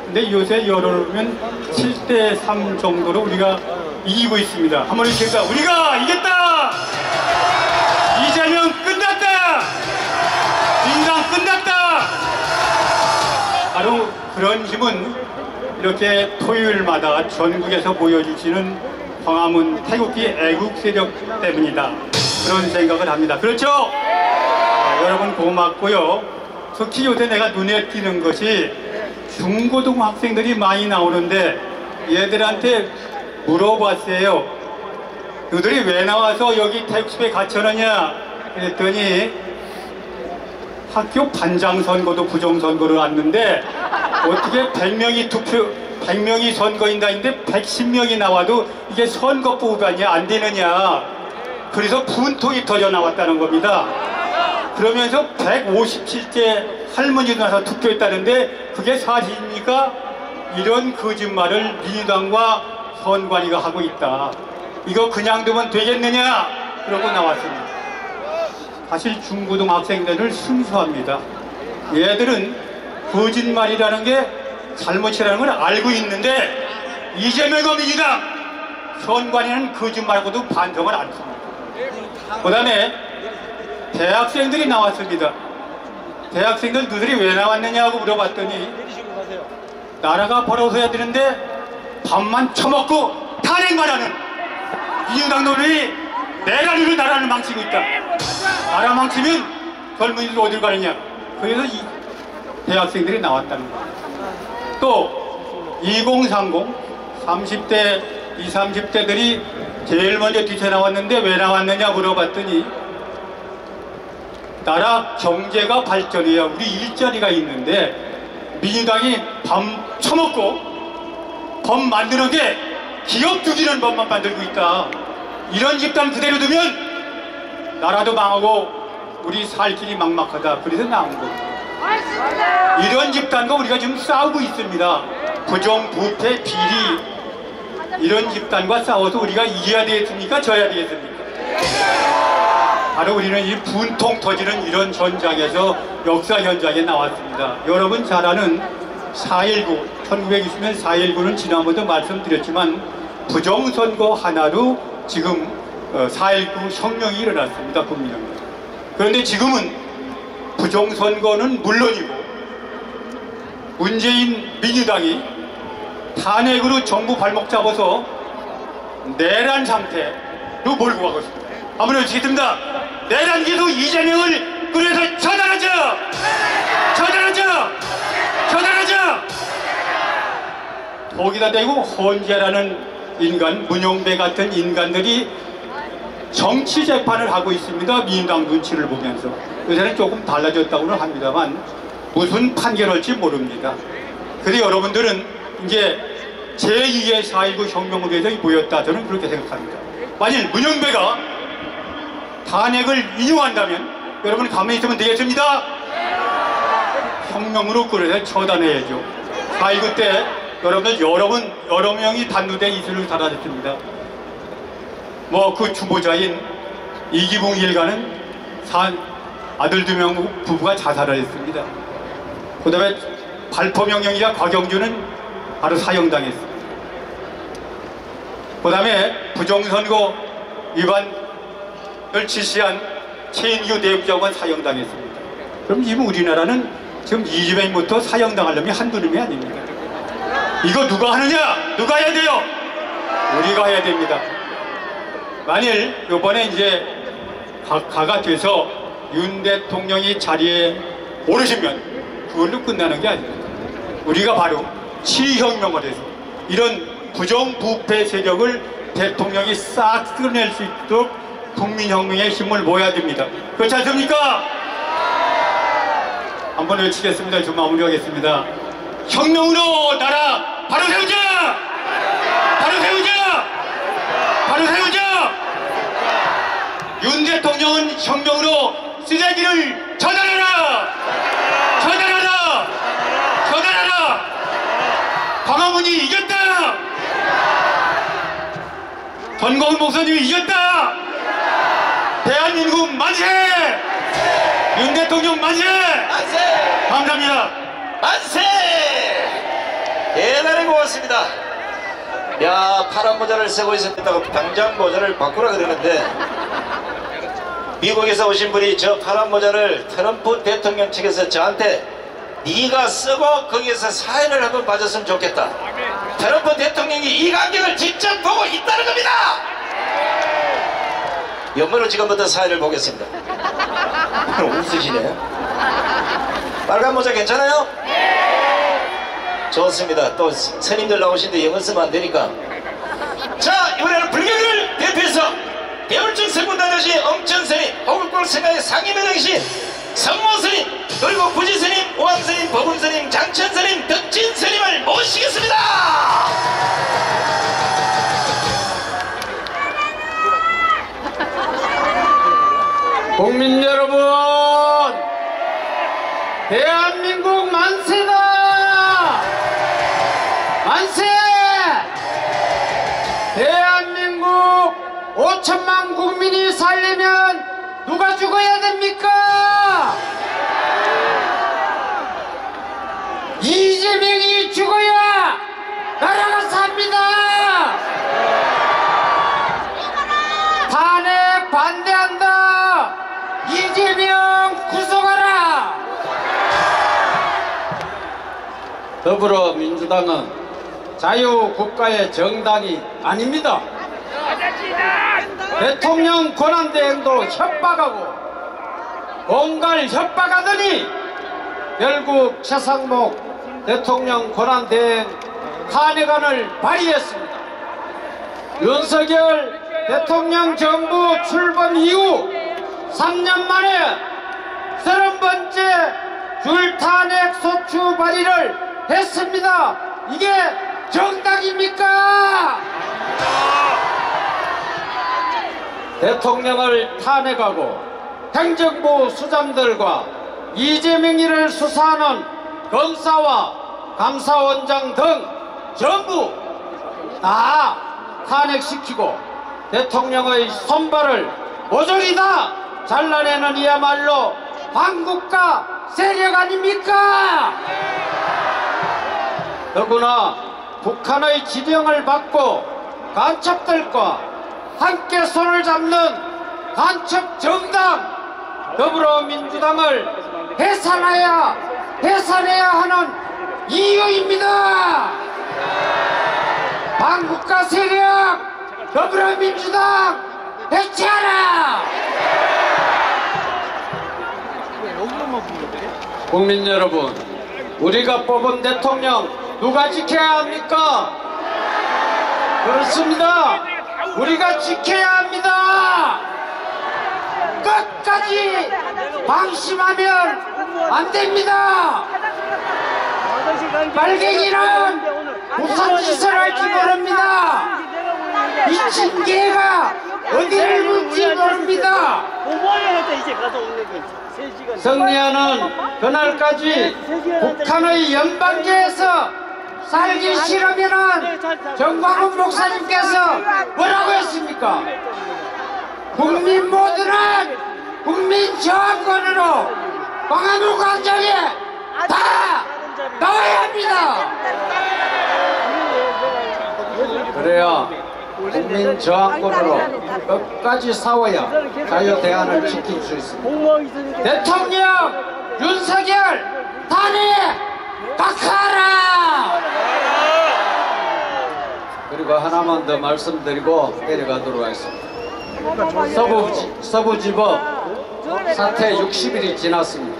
근데 요새 여론은 7대3 정도로 우리가 이기고 있습니다. 한번 해주겠다. 우리가 이겼다! 이재명 끝났다! 민주당 끝났다! 바로 그런 힘은 이렇게 토요일마다 전국에서 보여주시는 광화문 태극기 애국 세력 때문이다. 그런 생각을 합니다. 그렇죠? 여러분 고맙고요. 특히 요새 내가 눈에 띄는 것이 중고등학생들이 많이 나오는데 얘들한테 물어봤어요. 너희들이 왜 나와서 여기 태극집에 갇혀느냐 그랬더니 학교 반장 선거도 부정 선거를 왔는데 어떻게 100명이 선거인다 했는데 110명이 나와도 이게 선거법안이 안 되느냐. 그래서 분통이 터져 나왔다는 겁니다. 그러면서 157대 할머니도 나서 투표했다는데 그게 사실입니까? 이런 거짓말을 민주당과 선관위가 하고 있다. 이거 그냥 두면 되겠느냐? 그러고 나왔습니다. 사실 중고등학생들을 순수합니다. 얘들은 거짓말이라는 게 잘못이라는 걸 알고 있는데 이재명과 민주당 선관위는 거짓말하고도 반성을 안 합니다. 그 다음에 대학생들이 나왔습니다. 대학생들 너희들이 왜 나왔느냐고 물어봤더니 나라가 벌어서야 되는데 밥만 처먹고 탄핵만 하는 민주당 놈이 내가 이를 나라를 망치고 있다. 나라 망치면 젊은이들 어딜 가느냐. 그래서 이 대학생들이 나왔다는 거예요. 또 2030, 30대, 20, 30대들이 제일 먼저 뛰쳐나왔는데 왜 나왔느냐 물어봤더니 나라 경제가 발전해야 우리 일자리가 있는데 민주당이 밥 처먹고 법 만드는 게 기업 죽이는 법만 만들고 있다. 이런 집단 그대로 두면 나라도 망하고 우리 살 길이 막막하다. 그래서 나온 겁니다. 이런 집단과 우리가 지금 싸우고 있습니다. 부정, 부패, 비리 이런 집단과 싸워서 우리가 이겨야 되겠습니까? 져야 되겠습니까? 바로 우리는 이 분통 터지는 이런 전장에서 역사 현장에 나왔습니다. 여러분 잘 아는 4.19, 1920년 4.19는 지난번도 말씀드렸지만 부정선거 하나로 지금 4.19 혁명이 일어났습니다. 국민혁명. 그런데 지금은 부정선거는 물론이고 문재인 민주당이 탄핵으로 정부 발목 잡아서 내란 상태로 몰고 가고 있습니다. 한번 해주시겠습니다. 내란 기소 이재명을 끌어서 처단하자! 처단하자! 처단하자! 거기다 대고 헌재라는 인간, 문용배 같은 인간들이 정치 재판을 하고 있습니다. 민주당 눈치를 보면서. 요새는 조금 달라졌다고는 합니다만 무슨 판결할지 모릅니다. 그래서 여러분들은 이제 제2의 4.19 혁명을 위해서 모였다. 저는 그렇게 생각합니다. 만일 문용배가 탄핵을 인용한다면 여러분 가만히 있으면 되겠습니다. 혁명으로 끌어서 처단해야죠. 4.19 때 여러분들 여러 명이 단두대 이슬을 사라졌습니다. 뭐 그 주모자인 이기붕 일가는 아들 2명 부부가 자살을 했습니다. 그 다음에 발포명령이자 곽영주는 바로 사형당했습니다. 그 다음에 부정선거 위반을 지시한 최인규 내부장관 사형당했습니다. 그럼 지금 우리나라는 지금 이재명부터 사형당할 놈이 한두 놈이 아닙니다. 이거 누가 하느냐? 누가 해야 돼요? 우리가 해야 됩니다. 만일 이번에 이제 가가 돼서 윤 대통령이 자리에 오르시면 그걸로 끝나는 게 아닙니다. 우리가 바로 치혁명을 해서 이런 부정부패 세력을 대통령이 싹 끌어낼 수 있도록 국민혁명의 힘을 모아야 됩니다. 그렇지 않습니까? 한번 외치겠습니다. 좀 마무리하겠습니다. 혁명으로 나라 바로 세우자! 바로 세우자! 바로 세우자! 윤 대통령은 혁명으로 쓰레기를 처단하라! 처단하라! 처단하라! 광화문이 이겼다! 전광훈 목사님이 이겼다! 대한민국 만세! 윤 대통령 만세! 만세! 감사합니다. 만세! 대단히 고맙습니다. 야, 파란 모자를 쓰고 있었다고 당장 모자를 바꾸라 그러는데, 미국에서 오신 분이 저 파란 모자를 트럼프 대통령 측에서 저한테 네가 쓰고 거기에서 사인을 한번 봐줬으면 좋겠다. 트럼프 대통령이 이 광경을 직접 보고 있다는 겁니다. 연말로 지금부터 사인을 보겠습니다. 웃으시네요. 빨간 모자 괜찮아요? 좋습니다. 또 스님들 나오신데 영어 쓰면 안 되니까. 자, 이번에는 불교를 대표해서 대울증 성군단자시 엄천스님, 호국골 생가의 상임회장이신 성모스님, 그리고 부지스님, 오왕스님, 법운스님, 장천스님, 덕진스님을 모시겠습니다. 국민 여러분, 대한민국 만세다! 만세! 대한민국 5천만 국민이 살려면 누가 죽어야 됩니까? 이재명이 죽어야 나라가 삽니다! 탄핵 반대한다! 이재명 구속하라! 더불어민주당은 자유국가의 정당이 아닙니다. 대통령 권한대행도 협박하고 공갈 협박하더니 결국 최상목 대통령 권한대행 탄핵안을 발의했습니다. 윤석열 대통령 정부 출범 이후 3년 만에 30번째 줄탄핵 소추 발의를 했습니다. 이게 정당입니까? 대통령을 탄핵하고 행정부 수장들과 이재명이를 수사하는 검사와 감사원장 등 전부 다 탄핵시키고 대통령의 손발을 모조리 다 잘라내는 이야말로 반국가 세력 아닙니까? 더구나 북한의 지령을 받고 간첩들과 함께 손을 잡는 간첩 정당 더불어민주당을 해산해야 하는 이유입니다. 반국가 세력 더불어민주당 해체하라! 국민 여러분, 우리가 뽑은 대통령 누가 지켜야 합니까? 그렇습니다. 우리가 지켜야 합니다. 끝까지 방심하면 안 됩니다. 빨갱이는 무슨 짓을 할지 모릅니다. 미친 개가 어디를 물지 모릅니다. 승리하는 그날까지 북한의 연방제에서 살기 싫으면은 정광훈 목사님께서 뭐라고 했습니까? 국민 모두는 국민 저항권으로 광화문 광장에 다 나와야 합니다. 그래야 국민 저항권으로 끝까지 싸워야 자유대안을 지킬 수 있습니다. 대통령 윤석열 탄핵 각하하라! 그리고 하나만 더 말씀드리고 내려가도록 하겠습니다. 서부지법 사태 60일이 지났습니다.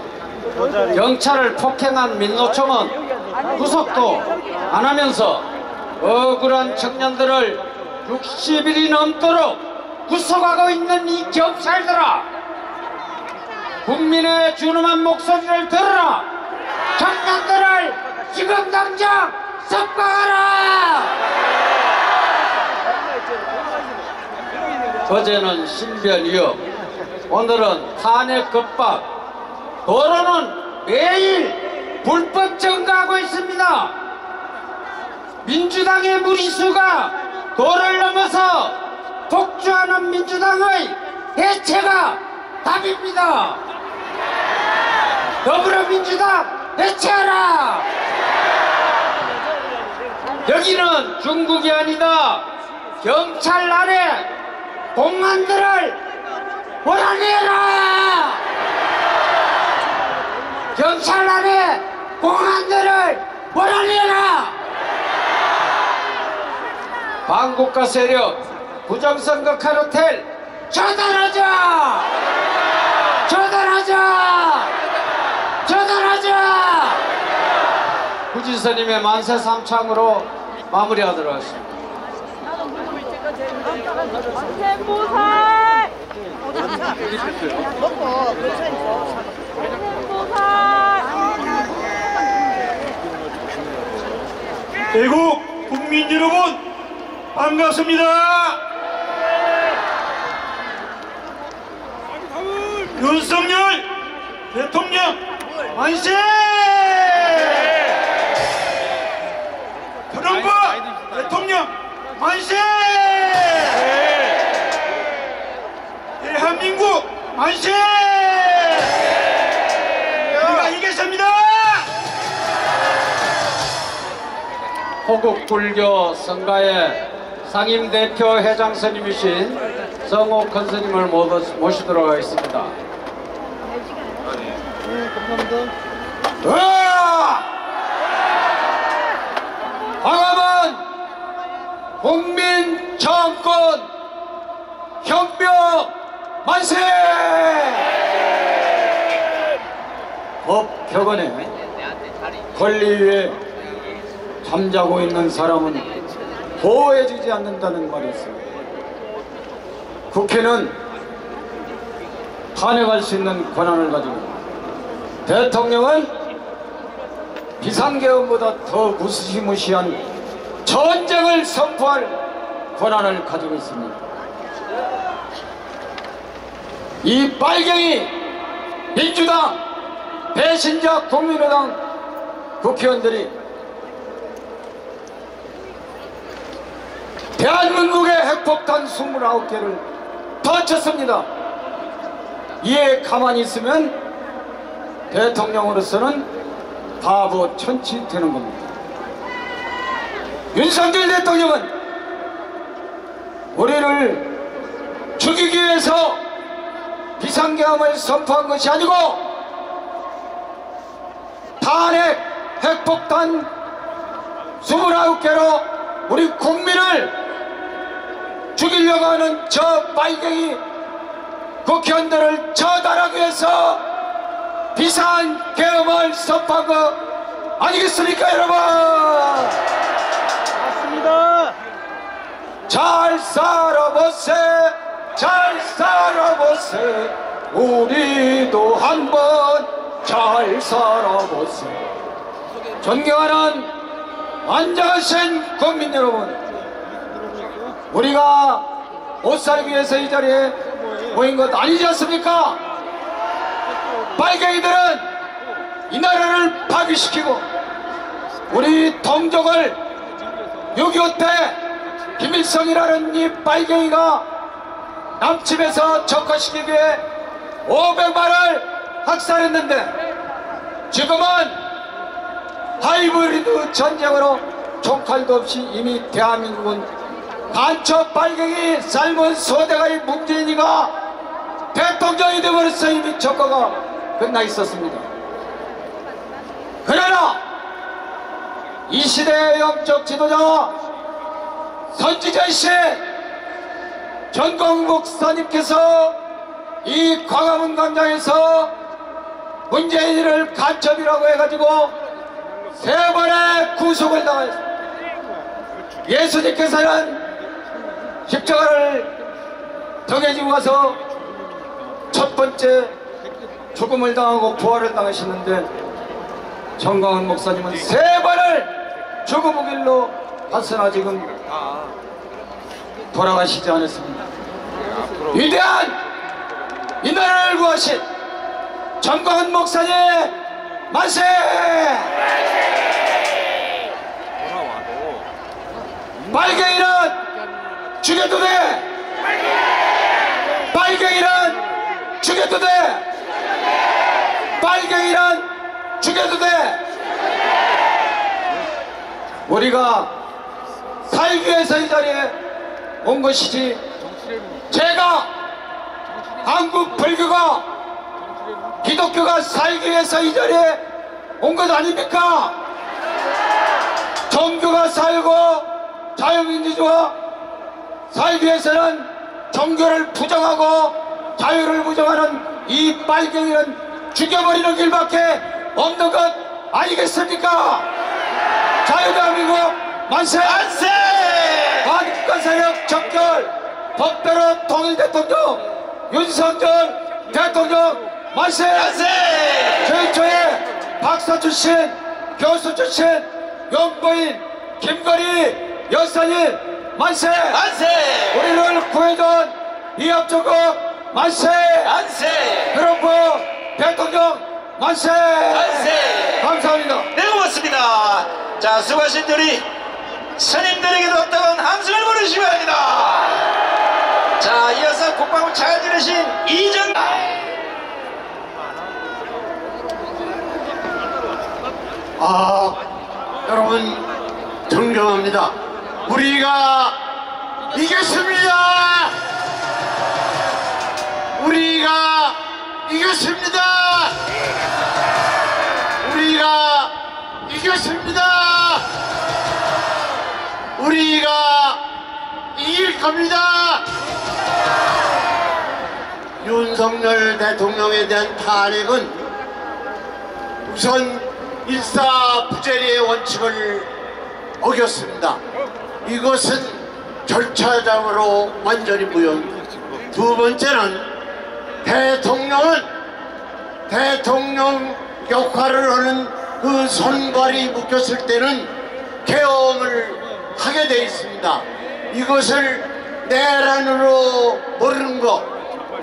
경찰을 폭행한 민노총은 구속도 안 하면서 억울한 청년들을 60일이 넘도록 구속하고 있는 이 경찰들아, 국민의 준엄한 목소리를 들어라. 청년들을 지금 당장 석방하라. 어제는 신변 위협, 오늘은 탄핵 급박, 도로는 매일 불법 증가하고 있습니다. 민주당의 무리수가 도를 넘어서 폭주하는 민주당의 해체가 답입니다. 더불어민주당 해체하라! 여기는 중국이 아니다. 경찰 아래 공안들을 몰아내라. 경찰 아래 공안들을 몰아내라. 반국가 세력 부정선거 카르텔 처단하자. 처단하자. 처단하자. 구지스님의 만세 삼창으로 마무리하도록 하겠습니다. 만세보살! 대국 국민 여러분 반갑습니다. 윤석열 대통령 만세! 트럼프 대통령 만세! 대한민국 만세! 우리가 이겼습니다. 호국불교 성가의 상임대표 회장 스님이신 성옥헌 스님을 모시도록 하겠습니다. 광화문 국민정권 혁명 만세! 법 격언에 권리 위에 잠자고 있는 사람은 보호해주지 않는다는 말이 있습니다. 국회는 탄핵할 수 있는 권한을 가지고 있습니다. 대통령은 비상계엄보다 더 무시무시한 전쟁을 선포할 권한을 가지고 있습니다. 이 빨갱이 민주당 배신자 국민의당 국회의원들이 대한민국의 핵폭탄 29개를 터쳤습니다. 이에 가만히 있으면 대통령으로서는 바보 천치 되는 겁니다. 윤석열 대통령은 우리를 죽이기 위해서 비상계엄을 선포한 것이 아니고 탄핵 핵폭탄 29개로 우리 국민을 죽이려고 하는 저 빨갱이 국회의원들을 처단하기 위해서 비상계엄을 선포한 거 아니겠습니까, 여러분? 맞습니다. 잘 살아보세, 잘 살아보세, 우리도 한번 잘 살아보세. 존경하는 안전하신 국민 여러분, 우리가 못 살기 위해서 이 자리에 모인 것 아니지 않습니까? 빨갱이들은 이 나라를 파괴시키고 우리 동족을 6.25 때 김일성이라는 이 빨갱이가 남침해서 적화시키기 위해 500만을 학살했는데 지금은 하이브리드 전쟁으로 총칼도 없이 이미 대한민국은 간첩 빨갱이 삶은 소대가리 문재인이가 대통령이 되어버렸어. 이미 적과가 끝나 있었습니다. 그러나 이 시대의 영적 지도자 선지자이신 전광 목사님께서 이 광화문 광장에서 문재인을 간첩이라고 해가지고 3번의 구속을 당했습니다. 예수님께서는 십자가를 정해지고 가서 첫 번째 죽음을 당하고 부활을 당하셨는데 정광훈 목사님은 3번을 죽음의 길로 갔으나 지금 돌아가시지 않았습니다. 위대한 이 나라를 구하신 정광훈 목사님 만세! 빨갱이는 죽여도 돼! 빨갱이는 죽여도 돼! 빨갱이는 죽여도 돼! 우리가 살기 위해서 이 자리에 온 것이지, 제가 한국 불교가 기독교가 살기 위해서 이 자리에 온 것 아닙니까? 종교가 살고 자유민주주의가 살기 위해서는 종교를 부정하고 자유를 부정하는 이 빨갱이는 죽여버리는 길밖에 없는 것 아니겠습니까? 자유대한민국 만세! 만세! 반국가 세력 적결 법대로 통일 대통령 윤석열 대통령 만세! 만세! 최초의 박사 출신, 교수 출신, 연구인 김건희 여사님 만세! 만세! 우리를 구해준 이합조국 만세! 만세! 트럼프 대통령 만세! 만세! 감사합니다. 네, 고맙습니다. 자, 수고하신 우리 스님들에게도 뜨거운 함성을 보내주시기 바랍니다. 자, 이어서 국방부 차관 지내신 이정. 여러분 존경합니다. 우리가 이겼습니다. 우리가 이겼습니다. 우리가 이겼습니다. 우리가 이길 겁니다. 윤석열 대통령에 대한 탄핵은 우선 일사부재리의 원칙을 어겼습니다. 이것은 절차상으로 완전히 무효입니다. 두 번째는 대통령 역할을 하는 그 손발이 묶였을 때는 계엄을 하게 돼 있습니다. 이것을 내란으로 모르는 것,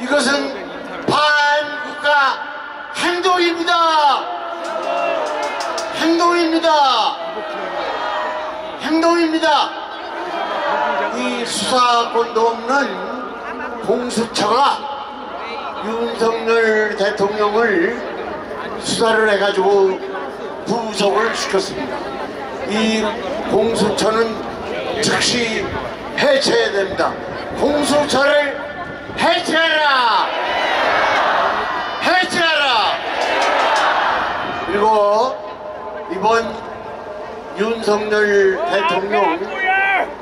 이것은 반국가 행동입니다. 행동입니다. 이 수사권도 없는 공수처가 윤석열 대통령을 수사를 해가지고 구속을 시켰습니다. 이 공수처는 즉시 해체해야 됩니다. 공수처를 해체하라! 그리고 이번 윤석열 대통령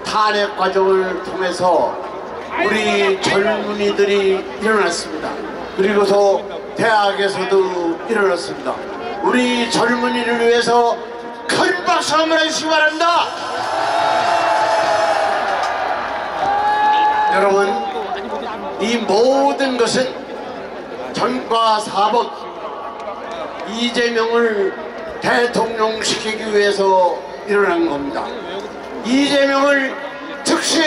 탄핵 과정을 통해서 우리 젊은이들이 일어났습니다. 그리고서 대학에서도 일어났습니다. 우리 젊은이를 위해서 큰 박수 한번 해주시기 바랍니다. 여러분, 이 모든 것은 전과 사법 이재명을 대통령 시키기 위해서 일어난 겁니다. 이재명을 즉시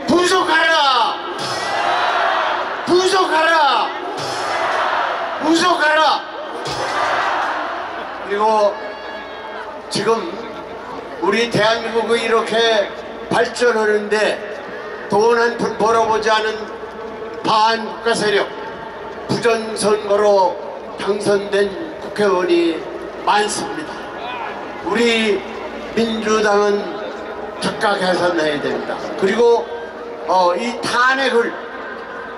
구속하라! 그리고 지금 우리 대한민국이 이렇게 발전하는데 돈 한 푼 벌어보지 않은 반국가 세력, 부정선거로 당선된 국회의원이 많습니다. 우리 민주당은 즉각 해산해야 됩니다. 그리고 이 탄핵을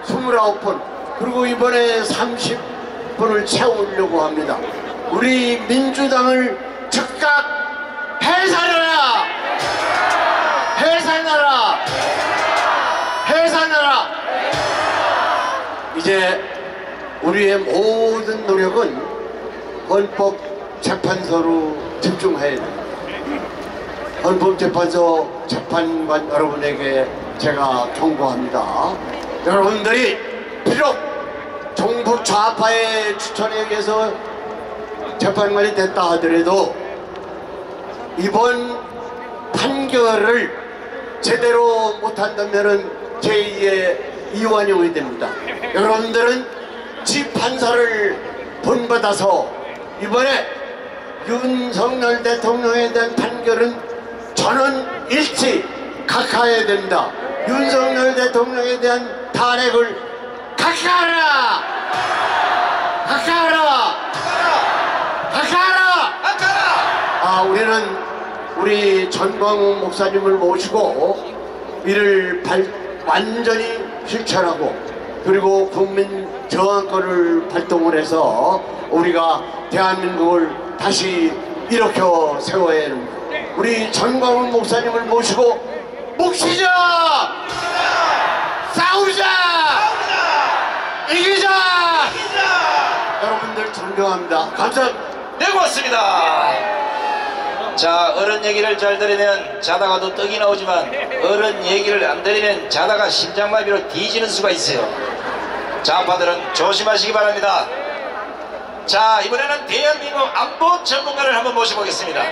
29번, 그리고 이번에 30번을 채우려고 합니다. 우리 민주당을 즉각 해산하라! 이제 우리의 모든 노력은 헌법재판소로 집중해야 됩니다. 헌법재판소 재판관 여러분에게 제가 경고합니다. 여러분들이 비록 정부 좌파의 추천에 의해서 재판관이 됐다 하더라도 이번 판결을 제대로 못한다면 제2의 이완용이 됩니다. 여러분들은 지 판사를 본받아서 이번에 윤석열 대통령에 대한 판결은 전원 일치 각하해야 됩니다. 윤석열 대통령에 대한 탄핵을 각하하라! 우리 전광훈 목사님을 모시고 이를 완전히 실천하고 그리고 국민 저항권을 발동을 해서 우리가 대한민국을 다시 일으켜 세워야 합니다. 우리 전광훈 목사님을 모시고 묵시자! 싸우자! 이기자! 여러분들 존경합니다. 감사합니다. 네, 고맙습니다. 자, 어른 얘기를 잘 들으면 자다가도 떡이 나오지만 어른 얘기를 안 들으면 자다가 심장마비로 뒤지는 수가 있어요. 좌파들은 조심하시기 바랍니다. 자, 이번에는 대한민국 안보 전문가를 한번 모셔보겠습니다.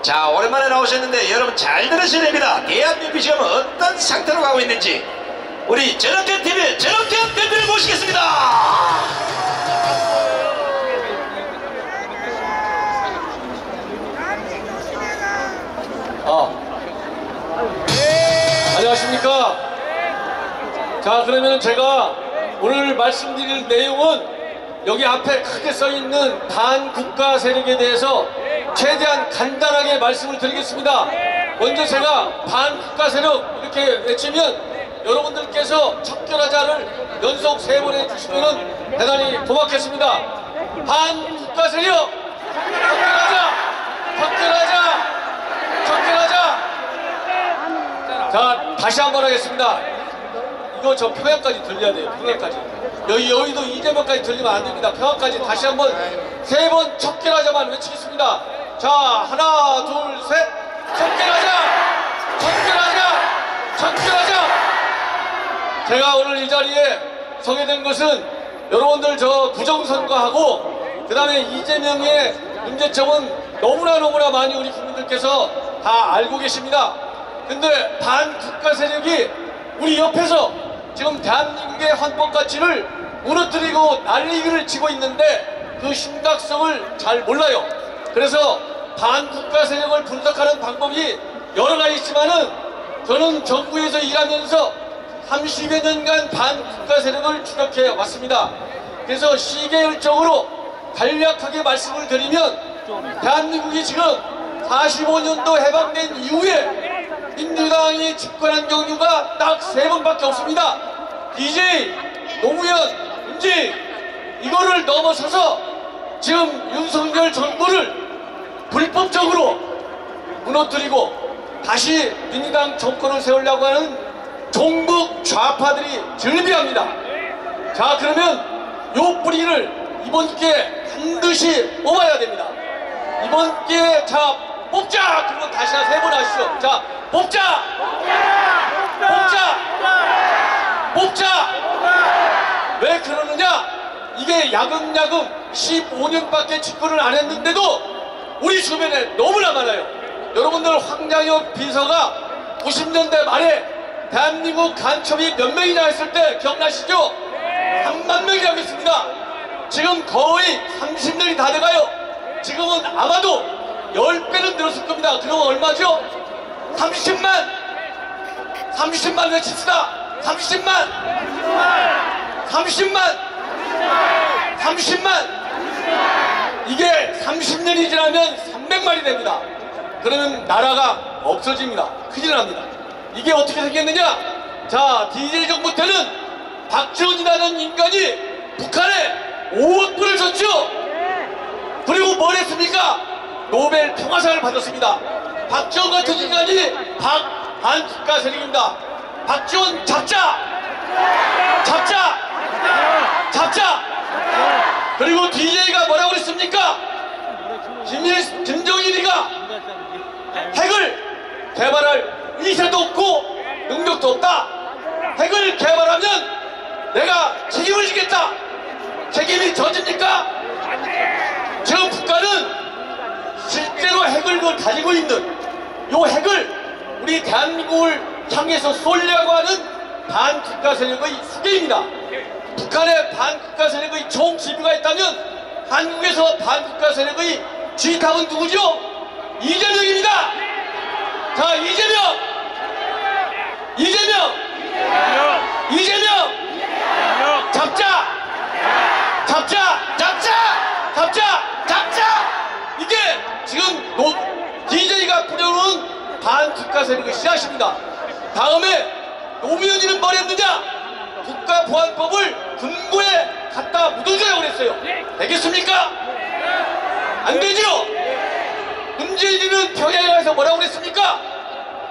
자, 오랜만에 나오셨는데 여러분 잘 들으셔야 됩니다. 대한민국이 지금 어떤 상태로 가고 있는지 우리 전학현 TV 전학현 대표를 모시겠습니다. 안녕하십니까. 자, 그러면 제가 오늘 말씀드릴 내용은 여기 앞에 크게 써있는 반국가 세력에 대해서 최대한 간단하게 말씀을 드리겠습니다. 먼저 제가 반국가 세력 이렇게 외치면 여러분들께서 척결하자를 연속 3번 해주시면 대단히 고맙겠습니다. 반국가 세력 척결하자! 척결하자! 척결하자! 자, 다시 한번 하겠습니다. 이거 저 평양까지 들려야 돼요. 평양까지. 여의도 이재명까지 들리면 안 됩니다. 평양까지 다시 한번 3번 척결하자만 외치겠습니다. 자, 하나, 둘, 셋. 척결하자! 척결하자! 척결하자! 제가 오늘 이 자리에 서게 된 것은 여러분들 저 부정선거하고 그 다음에 이재명의 문제점은 너무나 많이 우리 국민들께서 다 알고 계십니다. 근데 반국가 세력이 우리 옆에서 지금 대한민국의 헌법 가치를 무너뜨리고 난리를 치고 있는데 그 심각성을 잘 몰라요. 그래서 반국가 세력을 분석하는 방법이 여러 가지 있지만은 저는 정부에서 일하면서 30여 년간 반국가 세력을 추적해 왔습니다. 그래서 시계열적으로 간략하게 말씀을 드리면 대한민국이 지금 45년도 해방된 이후에 민주당이 집권한 경우가 딱 3번밖에 없습니다. DJ, 노무현, 문재인 이거를 넘어서서 지금 윤석열 정부를 불법적으로 무너뜨리고 다시 민주당 정권을 세우려고 하는 종북 좌파들이 즐비합니다. 자, 그러면 요 뿌리를 이번 기회에 반드시 뽑아야 됩니다. 이번 기회에 자 뽑자! 그리고 다시 3번 하시죠. 자, 뽑자! 뽑자! 뽑자! 왜 그러느냐? 이게 야금야금 15년밖에 집권을 안 했는데도 우리 주변에 너무나 많아요. 여러분들 황장엽 비서가 90년대 말에 대한민국 간첩이 몇 명이나 했을 때 기억나시죠? 3만 명이라고 했습니다. 지금 거의 30년이 다 돼가요. 지금은 아마도 10배는 늘었을 겁니다. 그럼 얼마죠? 30만 외칩시다. 30만 이게 30년이 지나면 300만이 됩니다. 그러면 나라가 없어집니다. 큰일 납니다. 이게 어떻게 생겼느냐? 자, DJ 정부 때는 박지원이라는 인간이 북한에 5억 불을 줬죠. 그리고 뭘 했습니까? 노벨 평화상을 받았습니다. 박지원 같은 인간이 반국가 세력입니다. 박지원 잡자! 잡자! 잡자! 그리고 DJ가 뭐라고 그랬습니까? 김정일이가 핵을 개발할 의사도 없고 능력도 없다. 핵을 개발하면 내가 책임을 지겠다. 책임이 져집니까? 지금 북한은 실제로 핵을 가지고 있는 요 핵을 우리 대한민국을 향해서 쏠려고 하는 반국가 세력의 수계입니다. 북한의 반국가 세력의 총 지휘가 있다면 한국에서 반국가 세력의 지휘탑은 누구죠? 이재명입니다. 자, 이재명! 잡자! 이게 지금 DJ가 뿌려놓은 반국가 세력의 씨앗입니다. 다음에 노무현이는 뭘 했느냐? 국가보안법을 금고에 갖다 묻어주라고 그랬어요. 되겠습니까? 안 되죠? 문재인이는 평양에 가서 뭐라고 그랬습니까?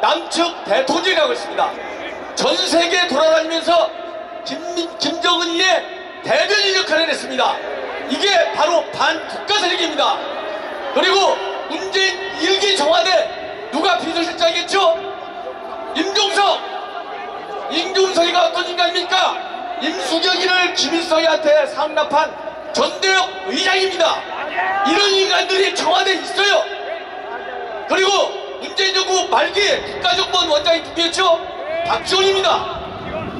남측 대통령이라고 했습니다. 전 세계 돌아다니면서 김정은이의 대변인 역할을 했습니다. 이게 바로 반국가 세력입니다. 그리고 문재인 1기 청와대 누가 비서실장이겠죠? 임종석이가 어떤 인간입니까? 임수경이를 김일성이한테 상납한 전대협 의장입니다. 이런 인간들이 청와대에 있어요. 그리고 문재인 정부 말기에 국가정보원 원장이 누구였죠? 박지원입니다.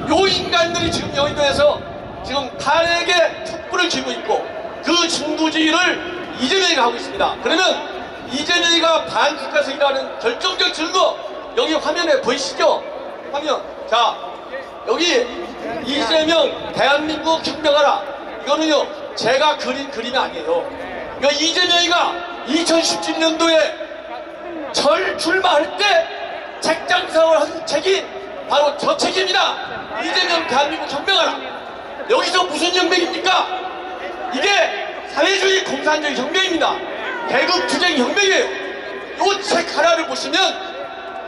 요 인간들이 지금 여의도에서 지금 탄핵에 촛불을 쥐고 있고 그 중부주의를 이재명이 하고 있습니다. 그러면 이재명이가 반국가세력이라는 결정적 증거 여기 화면에 보이시죠? 화면. 자, 여기 이재명 대한민국 혁명하라. 이거는요 제가 그린 그림이 아니에요. 이재명이가 2017년도에 출마할 때 책장사를 한 책이 바로 저 책입니다. 이재명 대한민국 혁명하라. 여기서 무슨 혁명입니까? 이게 사회주의 공산주의 혁명입니다. 계급투쟁 혁명이에요. 이 책 하나를 보시면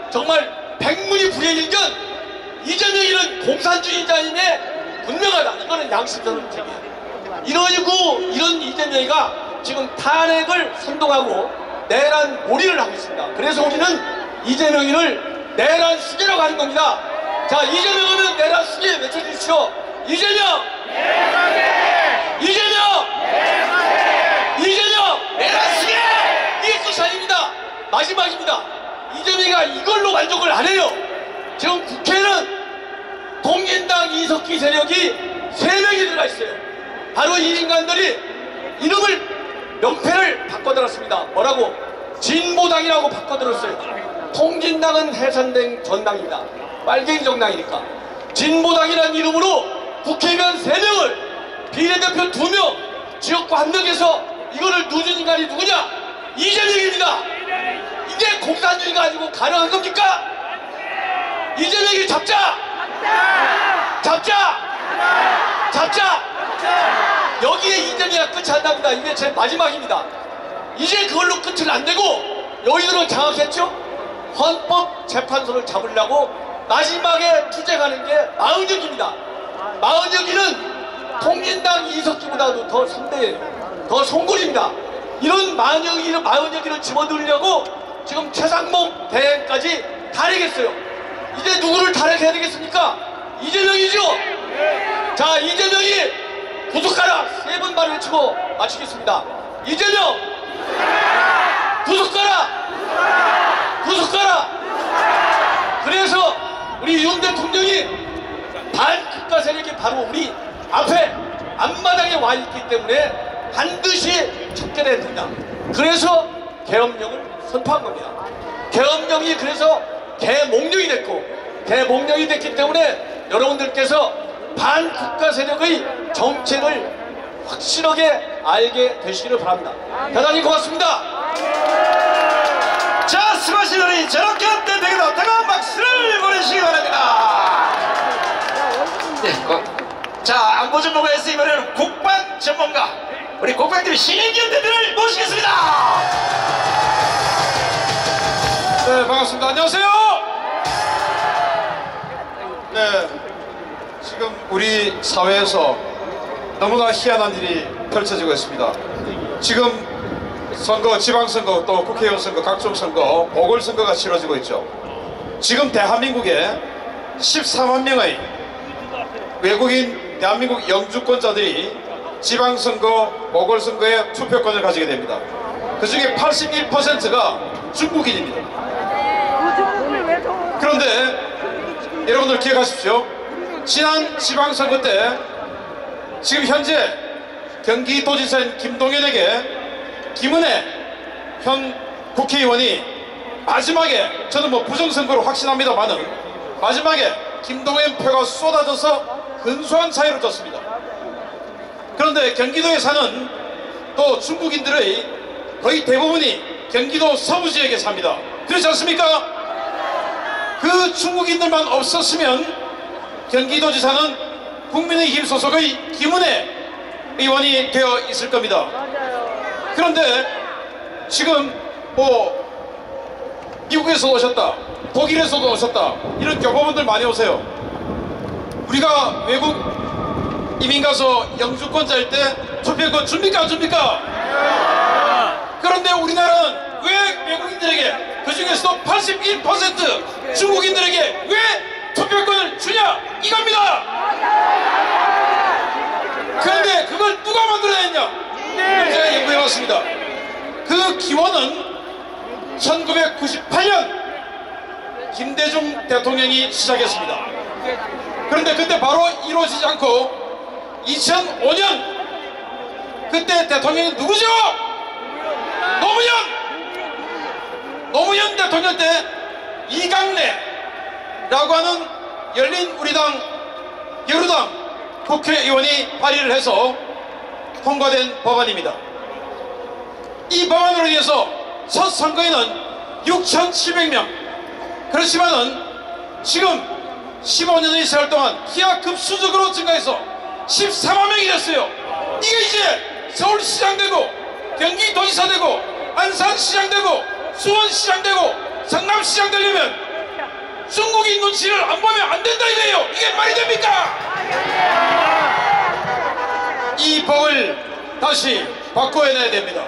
정말 백문이 불여일견 이재명이는 공산주의자임에 분명하다. 이거는 양심적인 책이에요. 이런 이재명이가 지금 탄핵을 선동하고 내란 몰이를 하고 있습니다. 그래서 우리는 이재명이를 내란 수계라고 하는 겁니다. 자, 이재명은 내란 수계 외쳐주십시오. 이재명! 이재명! 이재명! 내란 수계! 이게 끝이 아닙니다. 마지막입니다. 이재명이가 이걸로 만족을 안 해요. 지금 국회는 통진당 이석기 세력이 3명이 들어가 있어요. 바로 이 인간들이 명패를 바꿔들었습니다. 뭐라고? 진보당이라고 바꿔들었어요. 통진당은 해산된 전당입니다. 빨갱이 정당이니까. 진보당이라는 이름으로 국회의원 3명을 비례대표 2명 지역구 1명에서 이거를 누준 인간이 누구냐? 이재명입니다. 이게 공산주의가 아니고 가능한 겁니까? 이재명이 잡자! 여기에 이재명이가 끝이 안 납니다. 이게 제 마지막입니다. 이제 그걸로 끝은 안 되고 여의도를 장악했죠? 헌법재판소를 잡으려고 마지막에 투쟁하는 게 마은혁입니다. 마은혁이는 통진당 이석기보다도 더 선대예요. 더 송골입니다. 이런 마은혁이를 집어넣으려고 지금 최상목 대행까지 탄핵했어요. 이제 누구를 탄핵해야 되겠습니까? 이재명이죠? 자, 이재명이 구속하라! 3번 말을 외치고 마치겠습니다. 이재명! 구속하라! 구속하라! 그래서 우리 윤 대통령이 반국가 세력이 바로 우리 앞에 앞마당에 와 있기 때문에 반드시 척결해야 된다. 그래서 계엄령을 선포한 겁니다. 계엄령이 그래서 계몽령이 됐고, 계몽령이 됐기 때문에 여러분들께서 반국가 세력의 정책을 확실하게 알게 되시기를 바랍니다. 대단히 고맙습니다. 자, 수고하시더니 저렇게 대대기도 뜨거운 박수를 보내시기 바랍니다. 네, 자, 안보전문가에서 이번에는 국방 전문가 우리 국방팀 신인기업대들을 모시겠습니다. 네, 반갑습니다. 안녕하세요. 네, 지금 우리 사회에서 너무나 희한한 일이 펼쳐지고 있습니다. 지금 선거, 지방선거, 또 국회의원 선거, 각종 선거, 보궐선거가 치러지고 있죠. 지금 대한민국에 14만 명의 외국인 대한민국 영주권자들이 지방선거, 보궐선거에 투표권을 가지게 됩니다. 그 중에 81%가 중국인입니다. 그런데 여러분들 기억하십시오. 지난 지방선거 때 지금 현재 경기도지사인 김동연에게 김은혜 현 국회의원이 마지막에, 저는 뭐 부정선거로 확신합니다만은 마지막에 김동연 표가 쏟아져서 근소한 차이로 졌습니다. 그런데 경기도에 사는 또 중국인들의 거의 대부분이 경기도 서부 지역에 삽니다. 그렇지 않습니까? 그 중국인들만 없었으면 경기도지사는 국민의힘 소속의 김은혜 의원이 되어 있을 겁니다. 그런데 지금 미국에서 오셨다, 독일에서도 오셨다, 이런 교포분들 많이 오세요. 우리가 외국 이민 가서 영주권자일 때 투표권 줍니까 안 줍니까? 그런데 우리나라는 왜 외국인들에게, 그 중에서도 81% 중국인들에게 왜 투표권을 주냐, 이겁니다. 그런데 그걸 누가 만들어냈냐? 제가 연구해봤습니다. 그 기원은 1998년 김대중 대통령이 시작했습니다. 그런데 그때 바로 이루어지지 않고 2005년 그때 대통령이 누구죠? 노무현 대통령 때 이강래라고 하는 열린우리당 여루당 국회의원이 발의를 해서 통과된 법안입니다. 이 법안으로 인해서 첫 선거인은 6,700명. 그렇지만은 지금 15년의 세월 동안 기하급수적으로 증가해서 14만 명이 됐어요. 이게 이제 서울시장 되고 경기도지사 되고 안산시장 되고 수원시장 되고 성남시장 되려면 중국인 눈치를 안 보면 안 된다 이거예요. 이게 말이 됩니까? 이 법을 다시 바꿔내야 됩니다.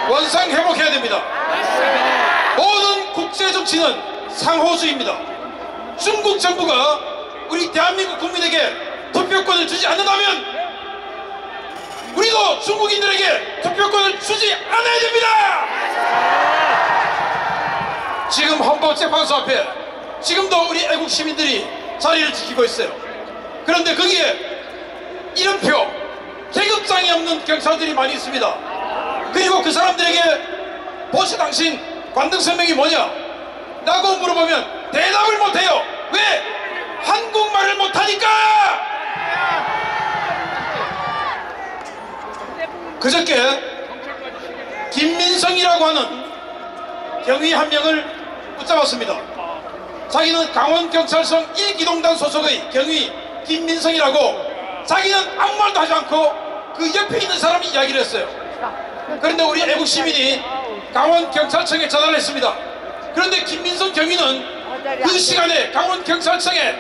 원상 회복해야 됩니다. 모든 국제 정치는 상호주의입니다. 중국 정부가 우리 대한민국 국민에게 투표권을 주지 않는다면 우리도 중국인들에게 투표권을 주지 않아야 됩니다. 지금 헌법재판소 앞에 지금도 우리 애국 시민들이 자리를 지키고 있어요. 그런데 거기에 이름표 계급장이 없는 경찰들이 많이 있습니다. 그리고 그 사람들에게 보시 당신 관등성명이 뭐냐 라고 물어보면 대답을 못해요. 왜? 한국말을 못하니까. 그저께 김민성이라고 하는 경위 한 명을 붙잡았습니다. 자기는 강원경찰청 1기동단 소속의 경위 김민성이라고, 자기는 아무 말도 하지 않고 그 옆에 있는 사람이 이야기를 했어요. 그런데 우리 애국 시민이 강원경찰청에 전화를 했습니다. 그런데 김민성 경위는 그 시간에 강원경찰청에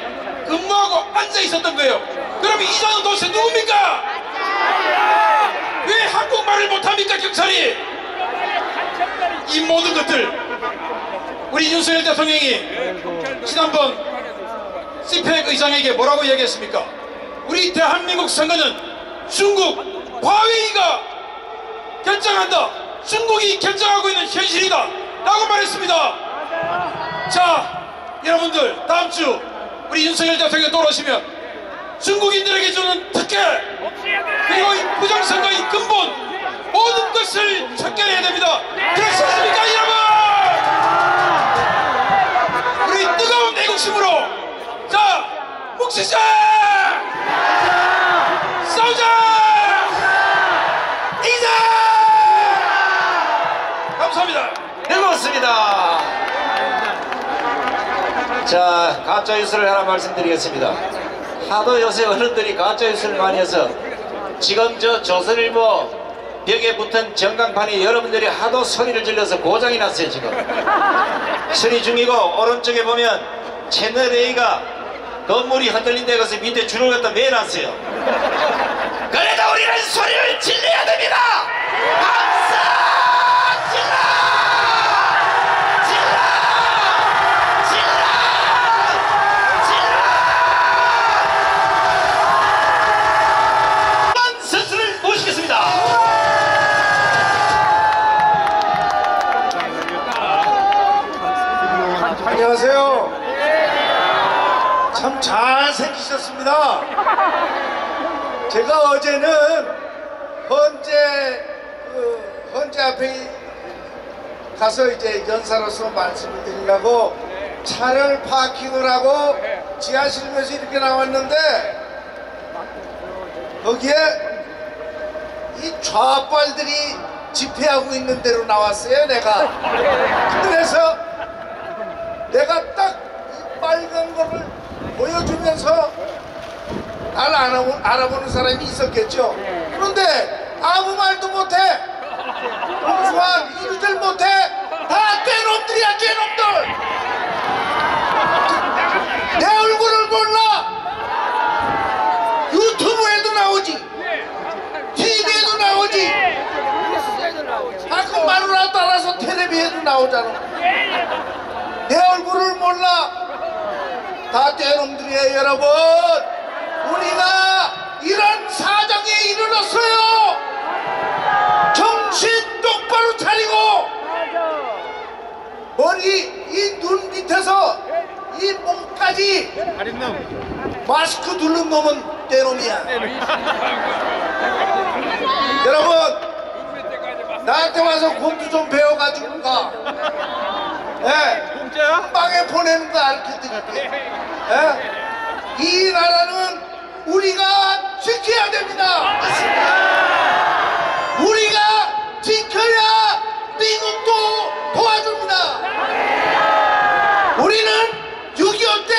근무하고 앉아 있었던 거예요. 그러면 이자는 도대체 누굽니까? 왜 한국말을 못합니까 경찰이? 이 모든 것들 우리 윤석열 대통령이 지난번 CPEC 의장에게 뭐라고 얘기했습니까? 우리 대한민국 선거는 중국 화웨이가 결정한다, 중국이 결정하고 있는 현실이다 라고 말했습니다. 자, 여러분들 다음주 우리 윤석열 대통령 돌아오시면 중국인들에게 주는 특혜 그리고 이 부정선거의 근본 모든 것을 척결해야 됩니다. 그렇지 않습니까 여러분? 우리 뜨거운 애국심으로 자 묵시자, 싸우자, 이기자. 감사합니다. 네, 고맙습니다. 자, 가짜뉴스를 하나 말씀드리겠습니다. 하도 요새 어른들이 가짜뉴스를 많이 해서 지금 저 조선일보 벽에 붙은 전광판이 여러분들이 하도 소리를 질러서 고장이 났어요. 지금 수리 중이고, 오른쪽에 보면 채널 A가 건물이 흔들린다 해서 밑에 줄을 갖다 매놨어요. 그래도 우리는 소리를 질러야 됩니다. 박수 질러! 질러! 질러! 질러! 선수를 모시겠습니다. 안녕하세요. 참 잘생기셨습니다. 제가 어제는 헌재 앞에 가서 이제 연사로서 말씀을 드리려고 차를 파킹을 하고 지하실에서 이렇게 나왔는데, 거기에 이 좌빨들이 집회하고 있는 데로 나왔어요. 내가 그래서 내가 딱 빨간 거를 보여주면서 날 알아보는 사람이 있었겠죠. 그런데 아무 말도 못해. 동수한 이루들 못해. 다 떼놈들이야, 떼놈들. 내 얼굴을 몰라. 유튜브에도 나오지, TV에도 나오지, 가끔 마누라 따라서 텔레비에도 나오잖아. 내 얼굴을 몰라. 다 떼놈들이에요, 여러분. 우리가 이런 사정에 이르렀어요. 정신 똑바로 차리고, 머리 이 눈 밑에서 이 목까지 마스크 두른 놈은 떼놈이야. 여러분, 나한테 와서 공주 좀 배워가지고 가. 공짜야? 방에 보내는 거 가르쳐드릴게. 이 나라는 우리가 지켜야 됩니다. 우리가 지켜야 미국도 도와줍니다. 우리는 6.25 때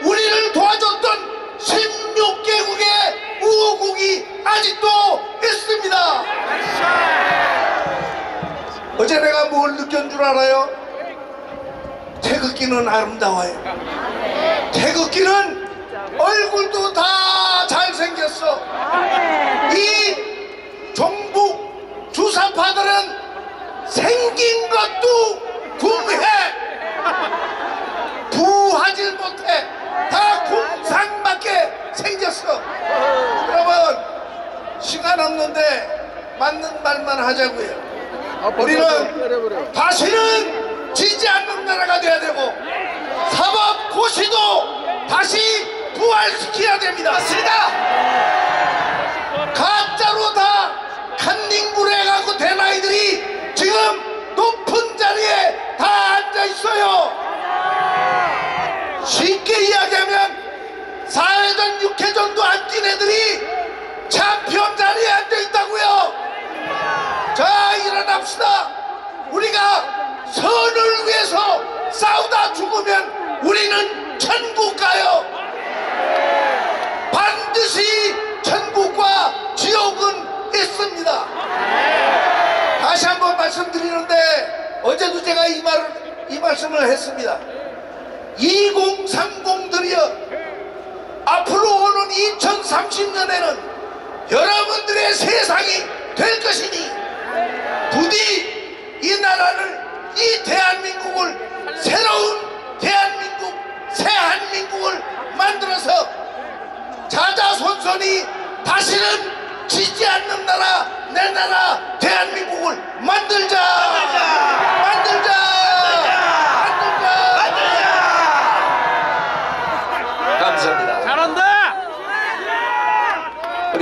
우리를 도와줬던 16개국의 우호국이 아직도 있습니다. 어제 내가 뭘 느낀 줄 알아요? 태극기는 아름다워요. 태극기는 얼굴도 다 잘생겼어. 이 종북 주사파들은 생긴 것도 궁해. 부하질 못해. 다 공상맞게 생겼어. 여러분, 시간 없는데 맞는 말만 하자고요. 우리는 다시는 지지 않는 나라가 돼야 되고, 사법 고시도 다시 부활시켜야 됩니다. 맞습니다. 가짜로 다 간닝부를 해갖고 된 아이들이 지금 높은 자리에 다 앉아 있어요. 쉽게 이야기하면 사회전 육회전도 안 뛴 애들이 챔피언 자리에 앉아 있다고요. 자, 일어납시다. 우리가 선을 위해서 싸우다 죽으면 우리는 천국 가요. 반드시 천국과 지옥은 있습니다. 다시 한번 말씀드리는데, 어제도 제가 이 말씀을 했습니다. 2030들이여, 앞으로 오는 2030년에는 여러분들의 세상이 될 것이니, 부디 이 나라를, 이 대한민국을, 새로운 대한민국, 새한민국을 만들어서 자자손손이 다시는 지지 않는 나라, 내 나라 대한민국을